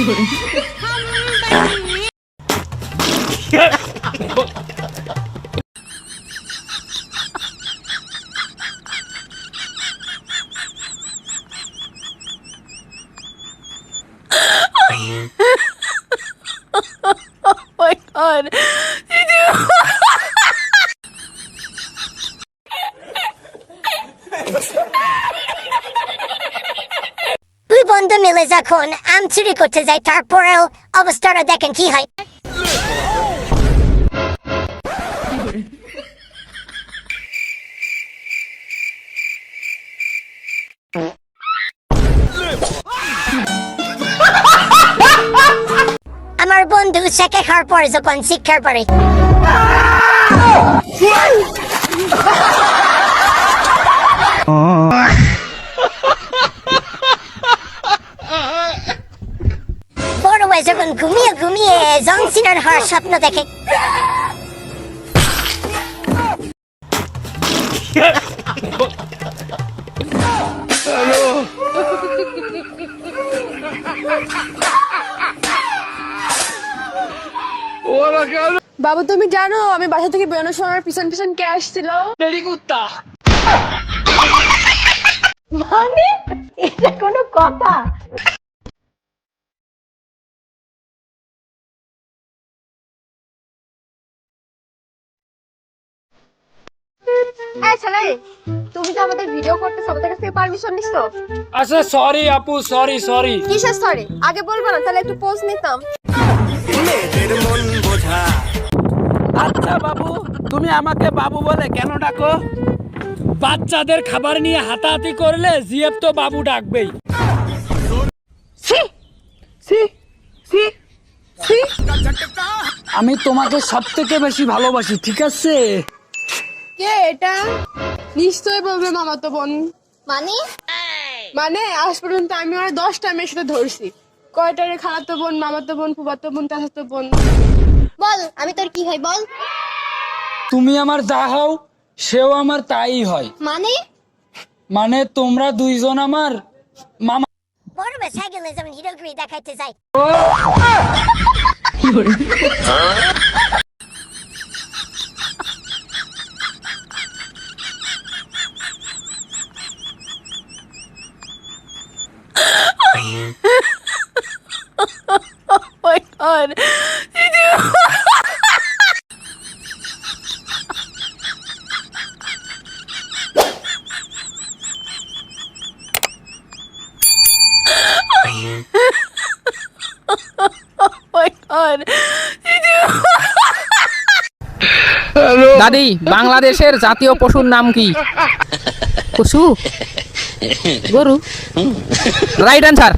Oh my god. দুই বন্ধু মিলে যখন আম চুরি করতে যায় তারপরেও অবস্থাটা দেখেন কি হয়। আমার বন্ধু শেখে খাওয়ার পরে যখন শিক্ষার পরে বড় হয়ে যখন ঘুমিয়ে ঘুমিয়ে জন সিনার হওয়ার স্বপ্ন দেখে। বাবু তুমি জানো আমি বাসা থেকে বেরোনোর সময় আমার পিছন পিছন কে আসছিল? তেরি কুত্তা। মানে এটা কোনো কথা? এই ছেলে, তুমি তো আমাদের ভিডিও করতে আমাদের কাছ থেকে পারমিশন নিছো? আচ্ছা সরি আপু, সরি। কিসের সরি? আগে বলবো না, তাহলে একটু পোজ নিতাম। আচ্ছা বাবু, তুমি আমাকে বাবু বলে কেন ডাকো? বাচ্চাদের খাবার নিয়ে হাতাহাতি করলে জিএফ তো বাবু ডাকবেই। আমি তোমাকে সব থেকে বেশি ভালোবাসি, ঠিক আছে? কে এটা? নিশ্চয়ই বলবে মামাতো বোন। মানে মানে আজ পর্যন্ত আমি ওরা 10টা মেয়ের সাথে ধরছি। কয়টারে খালাতো বোন, মামাতো বোন, ফুফাতো বোন, চাচাতো বোন। বল আমি তোর কি হয় বল? তুমি আমার যা হও, সেও আমার তাই হয়। মানে তোমরা দুইজন আমার মামা। বড় বেশা গেলে যেমন হিরোগিরি দেখাইতে যায়। Oh my god. Oh my god. দাদি, বাংলাদেশের জাতীয় পশুর নাম কি? পশু? গরু? Right answer.